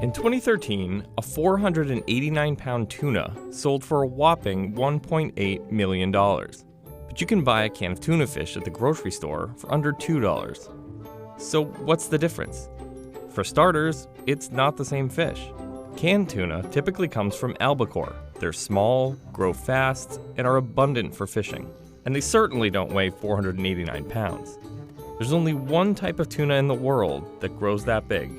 In 2013, a 489-pound tuna sold for a whopping $1.8 million. But you can buy a can of tuna fish at the grocery store for under $2. So what's the difference? For starters, it's not the same fish. Canned tuna typically comes from albacore. They're small, grow fast, and are abundant for fishing. And they certainly don't weigh 489 pounds. There's only one type of tuna in the world that grows that big: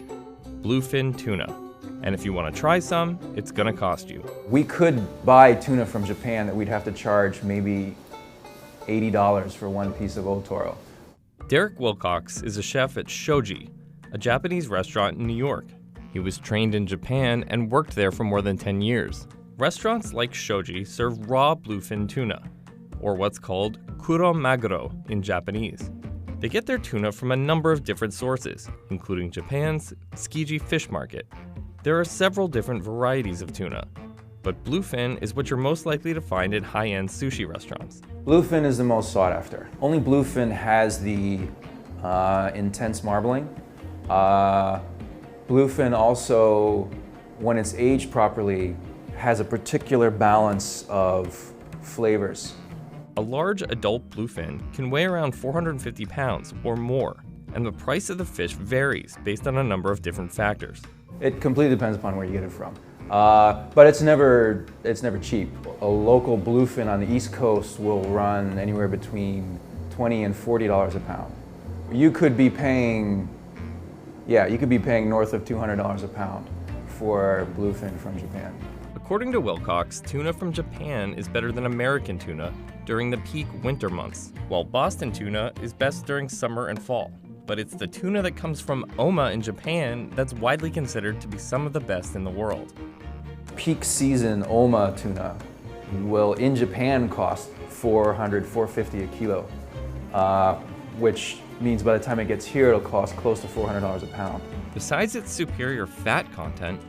bluefin tuna. And if you want to try some, it's gonna cost you. We could buy tuna from Japan that we'd have to charge maybe $80 for one piece of otoro. Derek Wilcox is a chef at Shoji, a Japanese restaurant in New York. He was trained in Japan and worked there for more than 10 years. Restaurants like Shoji serve raw bluefin tuna, or what's called kuro maguro in Japanese. They get their tuna from a number of different sources, including Japan's Tsukiji fish market. There are several different varieties of tuna, but bluefin is what you're most likely to find at high-end sushi restaurants. Bluefin is the most sought after. Only bluefin has the intense marbling. Bluefin also, when it's aged properly, has a particular balance of flavors. A large adult bluefin can weigh around 450 pounds or more, and the price of the fish varies based on a number of different factors. It completely depends upon where you get it from. But it's never cheap. A local bluefin on the East Coast will run anywhere between $20 and $40 a pound. You could be paying north of $200 a pound for bluefin from Japan. According to Wilcox, tuna from Japan is better than American tuna during the peak winter months, while Boston tuna is best during summer and fall. But it's the tuna that comes from Oma in Japan that's widely considered to be some of the best in the world. Peak season Oma tuna will in Japan cost $400, $450 a kilo, which means by the time it gets here it'll cost close to $400 a pound. Besides its superior fat content,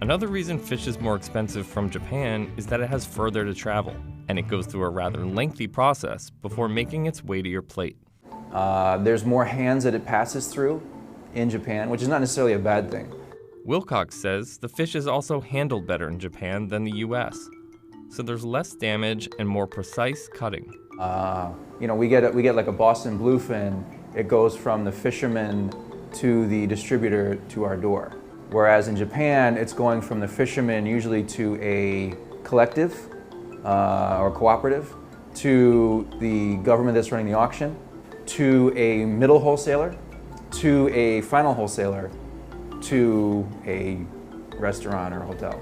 another reason fish is more expensive from Japan is that it has further to travel, and it goes through a rather lengthy process before making its way to your plate. There's more hands that it passes through in Japan, which is not necessarily a bad thing. Wilcox says the fish is also handled better in Japan than the US, so there's less damage and more precise cutting. We get like a Boston bluefin, it goes from the fisherman to the distributor to our door. Whereas in Japan, it's going from the fisherman usually to a collective or cooperative, to the government that's running the auction, to a middle wholesaler, to a final wholesaler, to a restaurant or hotel.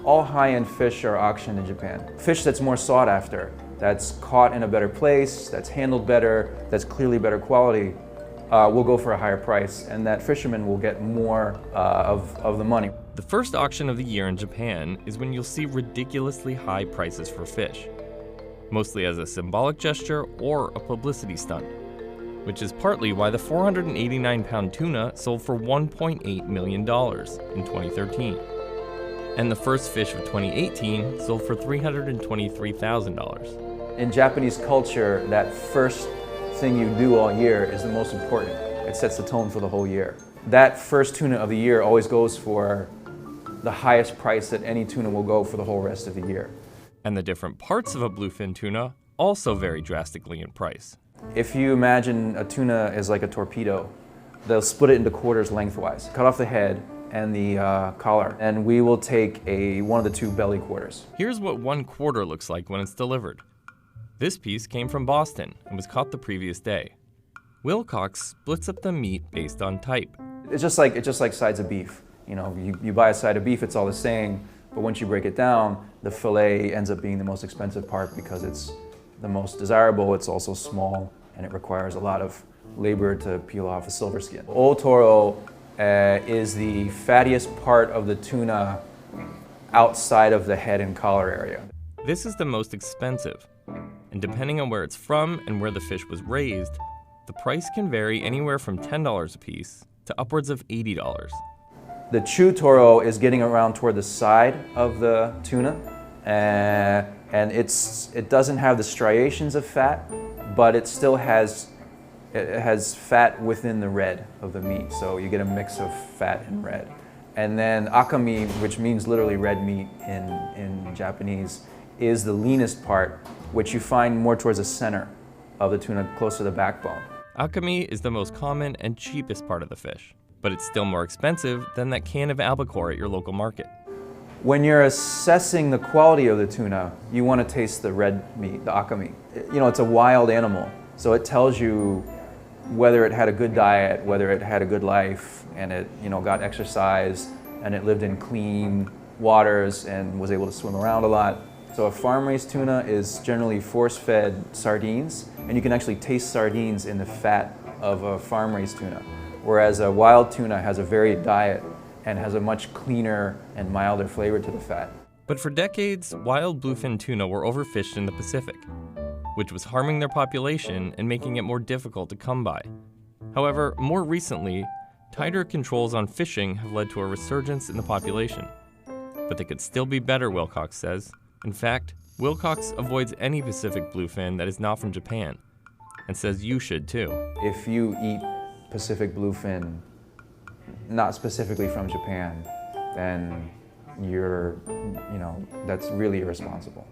All high-end fish are auctioned in Japan. Fish that's more sought after, that's caught in a better place, that's handled better, that's clearly better quality, will go for a higher price, and that fisherman will get more of the money. The first auction of the year in Japan is when you'll see ridiculously high prices for fish, mostly as a symbolic gesture or a publicity stunt, which is partly why the 489-pound tuna sold for $1.8 million in 2013. And the first fish of 2018 sold for $323,000. In Japanese culture, that first thing you do all year is the most important. It sets the tone for the whole year. That first tuna of the year always goes for the highest price that any tuna will go for the whole rest of the year. And the different parts of a bluefin tuna also vary drastically in price. If you imagine a tuna as like a torpedo, they'll split it into quarters lengthwise. Cut off the head and the collar, and we will take one of the two belly quarters. Here's what 1/4 looks like when it's delivered. This piece came from Boston and was caught the previous day. Wilcox splits up the meat based on type. It's just like sides of beef. You buy a side of beef, it's all the same, but once you break it down, the fillet ends up being the most expensive part because it's the most desirable, it's also small, and it requires a lot of labor to peel off a silver skin. Otoro is the fattiest part of the tuna outside of the head and collar area. This is the most expensive, and depending on where it's from and where the fish was raised, the price can vary anywhere from $10 a piece to upwards of $80. The chew toro is getting around toward the side of the tuna, and it doesn't have the striations of fat, but it still has fat within the red of the meat, so you get a mix of fat and red. And then akami, which means literally red meat in Japanese, is the leanest part, which you find more towards the center of the tuna, close to the backbone. Akami is the most common and cheapest part of the fish, but it's still more expensive than that can of albacore at your local market. When you're assessing the quality of the tuna, you want to taste the red meat, the akami. You know, it's a wild animal, so it tells you whether it had a good diet, whether it had a good life, and it, you know, got exercise, and it lived in clean waters and was able to swim around a lot. So a farm-raised tuna is generally force-fed sardines, and you can actually taste sardines in the fat of a farm-raised tuna, whereas a wild tuna has a varied diet and has a much cleaner and milder flavor to the fat. But for decades, wild bluefin tuna were overfished in the Pacific, which was harming their population and making it more difficult to come by. However, more recently, tighter controls on fishing have led to a resurgence in the population. But they could still be better, Wilcox says. In fact, Wilcox avoids any Pacific bluefin that is not from Japan, and says you should too. If you eat Pacific bluefin, not specifically from Japan, then that's really irresponsible.